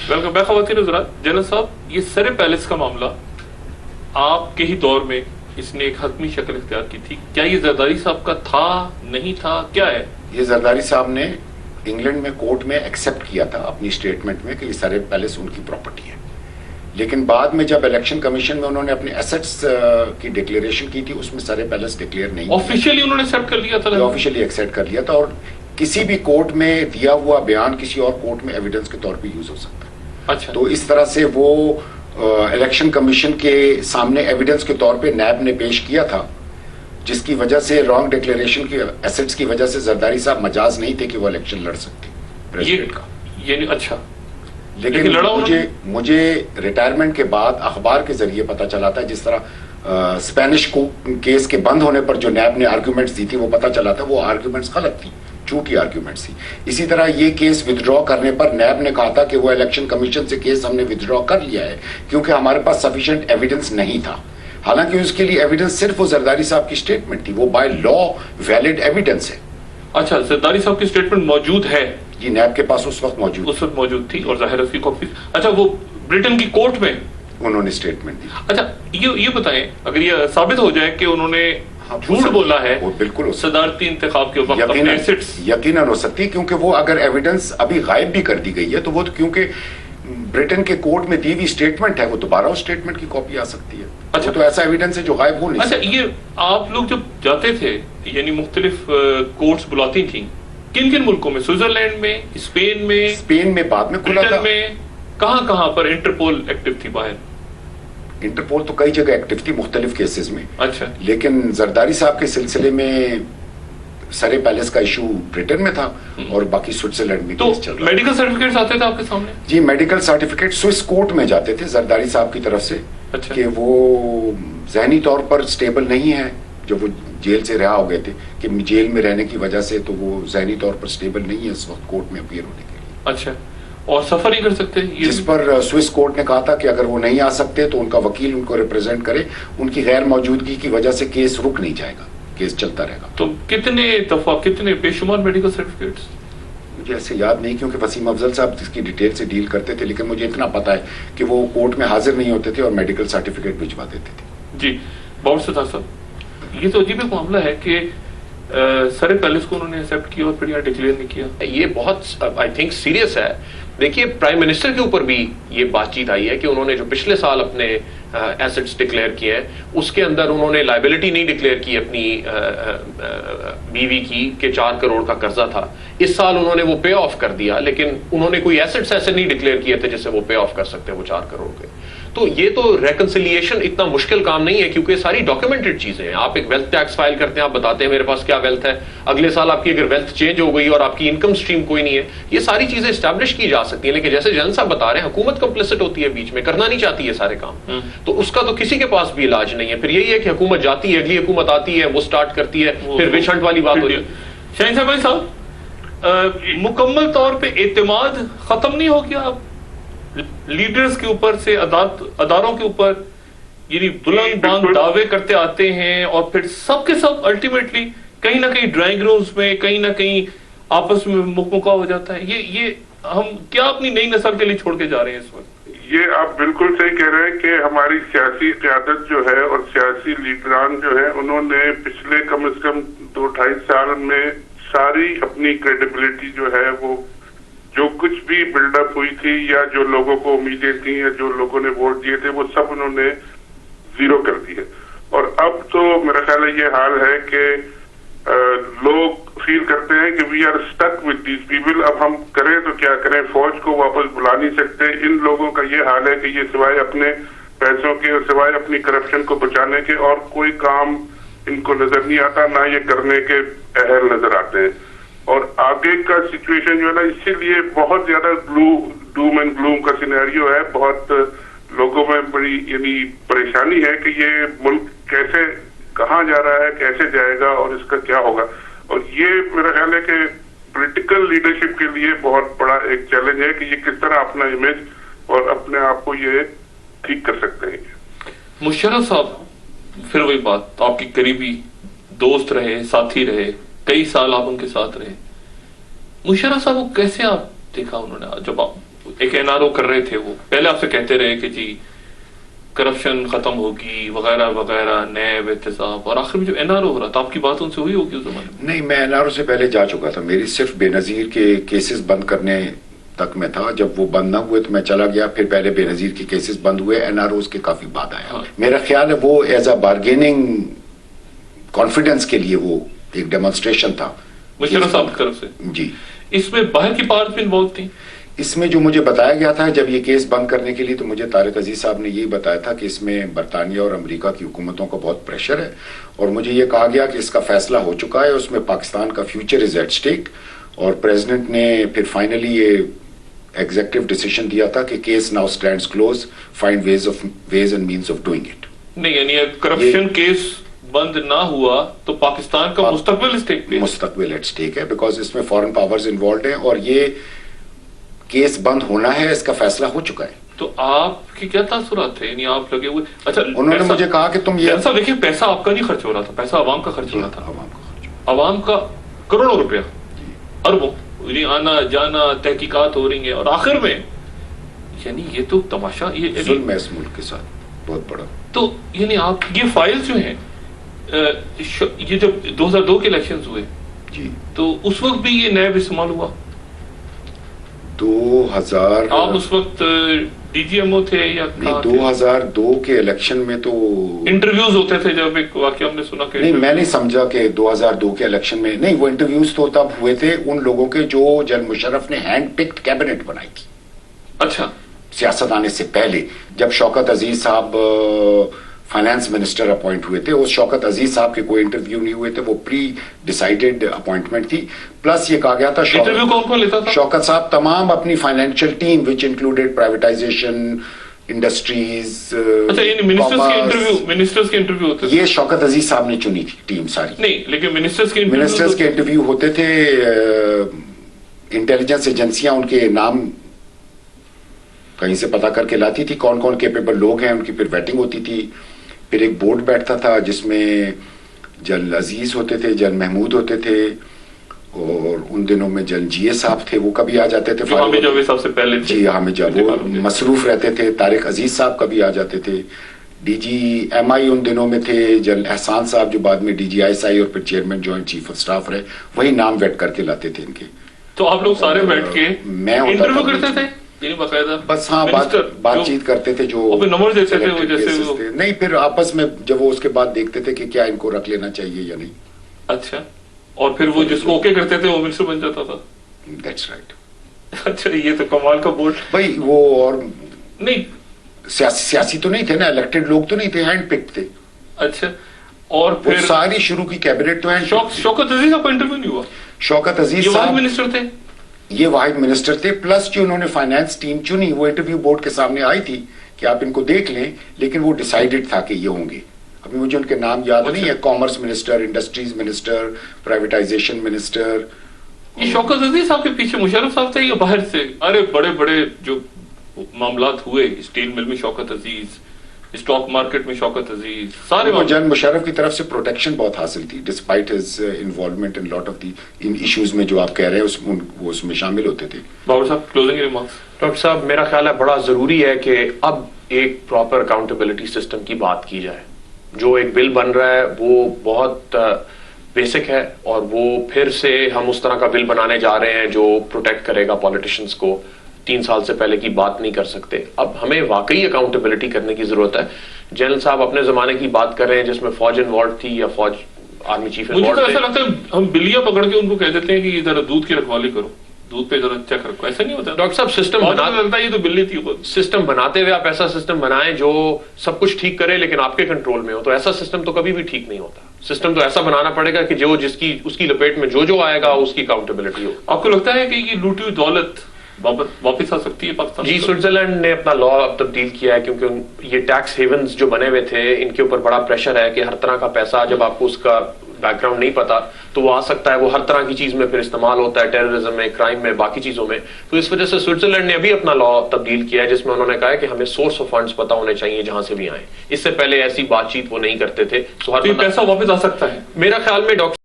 Welcome back خواتین حضرات. General صاحب, یہ سر پیلس کا معاملہ آپ کے ہی دور میں اس نے ایک حتمی شکل اختیار کی تھی. کیا یہ زرداری صاحب کا تھا, نہیں تھا, کیا ہے؟ یہ زرداری صاحب نے انگلینڈ میں کورٹ میں ایکسیپٹ کیا تھا اپنی اسٹیٹمنٹ میں کہ یہ سر پیلس ان کی پراپرٹی ہے, لیکن بعد میں جب الیکشن کمیشن میں انہوں نے اپنے ایسٹس کی ڈکلیریشن کی تھی اس میں سر پیلس ڈکلیئر نہیں, آفیشیلی انہوں نے ایکسیپٹ کر لیا تھا, آفیشیلی ایکسیپٹ کر لیا تھا, اور کسی بھی کورٹ میں دیا ہوا بیان کسی اور کورٹ میں ایویڈنس کے طور پہ یوز ہو سکتا ہے. اچھا, تو اس طرح سے وہ الیکشن کمیشن کے سامنے ایویڈنس کے طور پہ نیب نے پیش کیا تھا, جس کی وجہ سے رانگ ڈکلیریشن کی ایسٹس کی وجہ سے زرداری صاحب مجاز نہیں تھے کہ وہ الیکشن لڑ سکتے پریزیڈنٹ کا. یعنی اچھا, لیکن مجھے ریٹائرمنٹ کے بعد اخبار کے ذریعے پتا چلا تھا, جس طرح اسپینش کیس کے بند ہونے پر جو نیب نے آرگیومنٹس دی تھی وہ پتا چلا تھا وہ آرگیومنٹس غلط تھی, جھوٹی آرگیومنٹس تھی. اسی طرح یہ کیس ودرا کرنے پر نیب نے کہا تھا کہ وہ الیکشن کمیشن سے کیس ہم نے ودرا کر لیا ہے کیونکہ ہمارے پاس سفیشینٹ ایویڈنس نہیں تھا, حالانکہ اس کے لیے ایویڈنس صرف وہ زرداری صاحب کی اسٹیٹمنٹ تھی, وہ بائی لا ویلڈ ایویڈنس ہے. اچھا, زرداری صاحب کی اسٹیٹمنٹ موجود ہے؟ جی, نیب کے پاس اس وقت موجود تھی, اور ظاہر اس کی کاپی. اچھا, وہ برٹن کی کورٹ میں انہوں نے اسٹیٹمنٹ دی. اچھا, یہ بتائیں, اگر یہ ثابت ہو جائے کہ انہوں نے جھوٹ بولا ہے وہ بالکل صدارتی انتخاب کے وقت, یقیناً ہو سکتی ہے, کیونکہ وہ اگر ایویڈنس ابھی غائب بھی کر دی گئی ہے تو وہ کیونکہ برٹن کے کورٹ میں دی ہوئی اسٹیٹمنٹ ہے, وہ دوبارہ اس اسٹیٹمنٹ کی کاپی آ سکتی ہے. اچھا, تو ایسا ایویڈنس ہے جو غائب ہو نہیں. اچھا, یہ آپ لوگ جب جاتے تھے, یعنی مختلف کورٹس بلاتی تھیں, کن کن ملکوں میں؟ سوئٹزرلینڈ میں, اسپین میں بعد میں کھلا تھا, کہاں پر انٹرپول ایکٹیو تھی باہر؟ انٹرپول تو کئی جگہ ایکٹیو تھی مختلف کیسز میں. اچھا, لیکن زرداری صاحب کے سلسلے میں سر پیلس کا ایشو برٹن میں تھا اور باقی سوئٹزرلینڈ میں کیس چل رہا. میڈیکل سرٹیفکیٹس آتے تھے آپ کے سامنے؟ جی, میڈیکل سرٹیفکیٹ سوئس کورٹ میں جاتے تھے زرداری صاحب کی طرف سے. اچھا, کہ وہ ذہنی طور پر سٹیبل نہیں ہے, جب وہ جیل سے رہا ہو گئے تھے کہ جیل میں رہنے کی وجہ سے تو وہ ذہنی طور پر سٹیبل نہیں ہے اس وقت کورٹ میں اپیئر ہونے کے لیے. اچھا, اور سفر نہیں کر سکتے, جس پر سوئس کورٹ نے کہا تھا کہ اگر وہ نہیں آ سکتے تو ان کا وکیل ان کو ریپرزینٹ کرے, ان کی غیر موجودگی کی وجہ سے کیس رک نہیں جائے گا, کیس چلتا رہے گا. تو کتنے بے شمار میڈیکل سرٹیفکیٹس؟ مجھے ایسے یاد نہیں کیونکہ وسیم افضل صاحب اس کی ڈیٹیل سے ڈیل کرتے تھے, لیکن مجھے اتنا پتا ہے کہ وہ کورٹ میں حاضر نہیں ہوتے تھے اور میڈیکل سرٹیفکیٹ بھجوا دیتے تھے. جی, بہت ستار صاحب, یہ تو عجیب ایک معاملہ ہے کہ سر پیلس کو انہوں نے ایکسیپٹ کیا اور پھر یہاں ڈکلیئر نہیں کیا. یہ بہت آئی تھنک سیریس ہے. دیکھیے, پرائم منسٹر کے اوپر بھی یہ بات چیت آئی ہے کہ انہوں نے جو پچھلے سال اپنے ایسٹس ڈکلیئر کیے ہیں اس کے اندر انہوں نے لائبلٹی نہیں ڈکلیئر کی اپنی بیوی کی کہ 4 کروڑ کا قرضہ تھا. اس سال انہوں نے وہ پے آف کر دیا, لیکن انہوں نے کوئی ایسٹس ایسے نہیں ڈکلیئر کیے تھے جس سے وہ پے آف کر سکتے وہ 4 کروڑ کے. تو یہ تو ریکنسیلیشن اتنا مشکل کام نہیں ہے کیونکہ ساری ڈاکیومنٹڈ چیزیں ہیں. آپ ایک ویلتھ ٹیکس فائل کرتے ہیں, آپ بتاتے ہیں میرے پاس کیا ویلتھ ہے, اگلے سال آپ کی اگر ویلتھ چینج ہو گئی اور آپ کی انکم سٹریم کوئی نہیں ہے, یہ ساری چیزیں اسٹیبلش کی جا سکتی ہیں. لیکن جیسے جنرل صاحب بتا رہے ہیں, حکومت کمپلیسٹ ہوتی ہے بیچ میں, کرنا نہیں چاہتی ہے سارے کام, تو اس کا تو کسی کے پاس بھی علاج نہیں ہے. پھر یہی ہے کہ حکومت جاتی ہے, اگلی حکومت آتی ہے, وہ سٹارٹ کرتی ہے, پھر وچ ہنٹ والی بات ہوتی ہے. شاہین صاحب, مکمل طور پہ اعتماد ختم نہیں ہو گیا لیڈرز کے اوپر سے اداروں کے اوپر؟ یعنی بلند بانگ دعوے کرتے آتے ہیں اور پھر سب کے سب الٹیمیٹلی کہیں نہ کہیں ڈرائنگ رومز میں کہیں نہ کہیں آپس میں مکمکا ہو جاتا ہے. یہ ہم کیا اپنی نئی نسل کے لیے چھوڑ کے جا رہے ہیں اس وقت؟ یہ آپ بالکل صحیح کہہ رہے ہیں کہ ہماری سیاسی قیادت جو ہے اور سیاسی لیڈران جو ہے انہوں نے پچھلے کم از کم 2-2.5 سال میں ساری اپنی کریڈیبلٹی جو ہے وہ جو کچھ بھی بلڈ اپ ہوئی تھی یا جو لوگوں کو امیدیں تھیں یا جو لوگوں نے ووٹ دیے تھے وہ سب انہوں نے زیرو کر دی ہے. اور اب تو میرا خیال ہے یہ حال ہے کہ لوگ فیل کرتے ہیں کہ we are stuck with these people, اب ہم کریں تو کیا کریں, فوج کو واپس بلا نہیں سکتے. ان لوگوں کا یہ حال ہے کہ یہ سوائے اپنے پیسوں کے اور سوائے اپنی کرپشن کو بچانے کے اور کوئی کام ان کو نظر نہیں آتا, نہ یہ کرنے کے اہل نظر آتے ہیں. اور آگے کا سچویشن جو ہے نا, اسی لیے بہت زیادہ ڈوم اینڈ گلوم کا سینیریو ہے. بہت لوگوں میں بڑی یعنی پریشانی ہے کہ یہ ملک کیسے کہاں جا رہا ہے, کیسے جائے گا اور اس کا کیا ہوگا. اور یہ میرا خیال ہے کہ پولیٹیکل لیڈرشپ کے لیے بہت بڑا ایک چیلنج ہے کہ یہ کس طرح اپنا امیج اور اپنے آپ کو یہ ٹھیک کر سکتے ہیں. مشرف صاحب, پھر وہی بات, آپ کی قریبی دوست رہے, ساتھی رہے, کئی سال آپ ان کے ساتھ رہے. مشرف صاحب کو کیسے آپ دیکھا انہوں نے جب آپ ایک NRO کر رہے تھے, وہ پہلے آپ سے کہتے رہے کہ جی کرپشن ختم ہوگی وغیرہ وغیرہ, نیب, احتساب, اور آخر میں جب NRO ہو رہا تو آپ کی بات ان سے ہوئی ہوگی اس زمانے میں؟ نہیں, میں NRO سے پہلے جا چکا تھا. میری صرف بے نظیر کے کیسز بند کرنے تک میں تھا. جب وہ بند نہ ہوئے تو میں چلا گیا, پھر پہلے بے نظیر کے کیسز بند ہوئے, NROز کے کافی بعد آیا. میرا خیال ہے وہ ایز اے بارگیننگ کانفیڈنس کے لیے وہ ایک ڈیمونسٹریشن تھا مشرف صاحب کی طرف سے. جی, اس میں باہر کی پارٹ بھی انوالو تھی. اس میں جو مجھے بتایا گیا تھا جب یہ کیس بند کرنے کے لیے, تو مجھے طارق عزیز صاحب نے یہی بتایا تھا کہ اس میں برطانیہ اور امریکہ کی حکومتوں کا بہت پریشر ہے, اور مجھے یہ کہا گیا کہ اس کا فیصلہ ہو چکا ہے, اس میں پاکستان کا فیوچر از ایٹ اسٹیک, اور پریزیڈنٹ نے پھر فائنلی یہ ایگزیکٹو ڈیسیشن دیا تھا کہ case now stands closed, find ways and means of doing it. نہیں, یعنی کرپشن کیس بند نہ ہوا تو پاکستان کا مستقبل مستقبل ایٹ اسٹیک ہے, بیکاز اس میں فورن پاورز انوالوڈ ہیں, اور یہ کیس بند ہونا ہے, اس کا فیصلہ ہو چکا ہے. تو آپ کی کیا تاثرات تھے, یعنی آپ لگے ہوئے؟ اچھا, انہوں نے مجھے کہا کہ تم یہ ایسا دیکھیں, پیسہ آپ کا نہیں خرچ ہو رہا تھا, پیسہ عوام کا خرچ ہو رہا تھا. عوام کا کروڑوں روپیہ, اربوں, یعنی آنا جانا, تحقیقات ہو رہی ہیں, اور آخر میں یعنی یہ تو تماشا, یہ ظلم ہے اس ملک کے ساتھ بہت بڑا. تو یعنی آپ یہ فائل جو ہیں, یہ جب 2002 کے الیکشنز ہوئے جی, تو اس وقت بھی یہ نیب استعمال ہوا. 2000 آپ اس وقت DGMO تھے یا 2002 کے الیکشن میں تو انٹرویوز ہوتے تھے, جب ایک واقعہ ہم نے سنا کہ نہیں, میں نہیں سمجھا کہ 2002 کے الیکشن میں نہیں, وہ انٹرویوز تو تب ہوئے تھے ان لوگوں کے جو جنرل مشرف نے ہینڈ پکڈ کیبنٹ بنائی تھی. اچھا, سیاست آنے سے پہلے جب شوکت عزیز صاحب فائنانس منسٹر اپوائنٹ ہوئے تھے, اس شوکت عزیز صاحب کے کوئی انٹرویو نہیں ہوئے تھے, وہ پری ڈیسائیڈڈ اپوائنٹمنٹ تھی. پلس یہ کہا گیا تھا انٹرویو کون کون لیتا تھا؟ شوکت صاحب تمام اپنی financial team which included privatisation, industries, اچھا, یعنی منسٹرز کے انٹرویو ہوتے تھے. یہ شوکت عزیز صاحب نے چنی تھی ٹیم ساری. نہیں, لیکن منسٹرز کے انٹرویو ہوتے تھے, انٹیلیجنس ایجنسیاں ان کے نام کہیں سے پتا کر کے لاتی تھی کون کون کیپیبل لوگ ہیں, ان کی پھر ویٹنگ ہوتی تھی. پھر ایک بورڈ بیٹھتا تھا جس میں جنرل عزیز ہوتے تھے, جنرل محمود ہوتے تھے, اور ان دنوں میں جنرل GA صاحب تھے, وہ کبھی آ جاتے تھے. حامد جاوید صاحب سے پہلے جی, حامد جاوید وہ مصروف رہتے تھے. طارق عزیز صاحب کبھی آ جاتے تھے. DGMI ان دنوں میں تھے جنرل احسان صاحب, جو بعد میں DGISI اور پھر chairman joint chief of staff رہے, وہی نام ویٹ کر کے لاتے تھے ان کے. تو آپ لوگ سارے بیٹھ کے انٹرویو کرتے تھے یعنی باقاعدہ؟ بس ہاں, بات چیت کرتے تھے, جو نمبر دیتے تھے جیسے نہیں, پھر آپس میں جب وہ اس کے بعد دیکھتے تھے کہ کیا ان کو رکھ لینا چاہیے یا نہیں. اچھا, اور پھر وہ جس کو اوکے کرتے تھے وہ منسٹر بن جاتا تھا. That's right. اچھا, یہ تو کمال کا بورڈ بھائی. وہ اور نہیں سیاسی تو نہیں تھے نا, الیکٹڈ لوگ تو نہیں تھے, ہینڈ پکڈ تھے. اچھا, اور پھر ساری شروع کی کیبنٹ تو شوکت عزیز کا انٹرویو نہیں ہوا. شوکت عزیز صاحب منسٹر تھے, یہ واحد منسٹر تھے. پلس جو انہوں نے فائنانس ٹیم چنی, وہ انٹرویو بورڈ کے سامنے آئی تھی کہ آپ ان کو دیکھ لیں, لیکن وہ ڈیسائیڈڈ تھا کہ یہ ہوں گے. ابھی مجھے ان کے نام یاد نہیں ہے, commerce minister, industries minister, privatisation minister. یہ شوکت عزیز صاحب کے پیچھے مشرف صاحب تھے یا باہر سے؟ ارے بڑے بڑے جو معاملات ہوئے, اسٹیل مل میں شوکت عزیز, اسٹاک مارکیٹ میں شوکت عزیز, سارے جنرل مشرف کی طرف سے پروٹیکشن بہت حاصل تھی, despite his involvement in lot of the in issues میں جو آپ کہہ رہے ہیں, وہ اس میں شامل ہوتے تھے. بابر صاحب کلوزنگ ریمارکس. ڈاکٹر صاحب, میرا خیال ہے بڑا ضروری ہے کہ اب ایک پراپر اکاؤنٹیبلٹی سسٹم کی بات کی جائے. جو ایک بل بن رہا ہے وہ بہت بیسک ہے, اور وہ پھر سے ہم اس طرح کا بل بنانے جا رہے ہیں جو پروٹیکٹ کرے گا پالیٹیشینز کو. 3 سال سے پہلے کی بات نہیں کر سکتے. اب ہمیں واقعی اکاؤنٹیبلٹی کرنے کی ضرورت ہے. جنرل صاحب اپنے زمانے کی بات کر رہے ہیں جس میں فوج انوالوڈ تھی یا فوج آرمی چیف انوالوڈ تھے. مجھے تو ایسا لگتا ہے ہم بلیاں پکڑ کے ان کو کہہ دیتے ہیں کہ ذرا دودھ کی رکھوالی کرو, دودھ پہ ذرا چیک رکھو. ایسا نہیں ہوتا ڈاکٹر صاحب. سسٹم لگتا ہے یہ تو بلی تھی. سسٹم بناتے ہوئے آپ ایسا سسٹم بنائیں جو سب کچھ ٹھیک کرے لیکن آپ کے کنٹرول میں ہو, تو ایسا سسٹم تو کبھی بھی ٹھیک نہیں ہوتا. سسٹم تو ایسا بنانا پڑے گا کہ جو اس کی لپیٹ میں جو آئے گا اس کی اکاؤنٹیبلٹی ہو. آپ کو لگتا ہے کہ یہ لوٹی ہوئی دولت واپس آ سکتی ہے پاکستان؟ جی, سوئٹزرلینڈ نے اپنا لا اب تبدیل کیا ہے, کیونکہ یہ ٹیکس ہیونز جو بنے ہوئے تھے ان کے اوپر بڑا پریشر ہے کہ ہر طرح کا پیسہ, جب آپ کو اس کا بیک گراؤنڈ نہیں پتا تو وہ آ سکتا ہے, وہ ہر طرح کی چیز میں پھر استعمال ہوتا ہے, ٹیررزم میں, کرائم میں, باقی چیزوں میں. تو اس وجہ سے سوئٹزرلینڈ نے ابھی اپنا لا تبدیل کیا ہے جس میں انہوں نے کہا ہے کہ ہمیں سورس آف فنڈز پتا ہونے چاہیے جہاں سے بھی آئیں. اس سے پہلے ایسی بات چیت وہ نہیں کرتے تھے. پیسہ واپس آ سکتا ہے میرا خیال میں. ڈاکٹر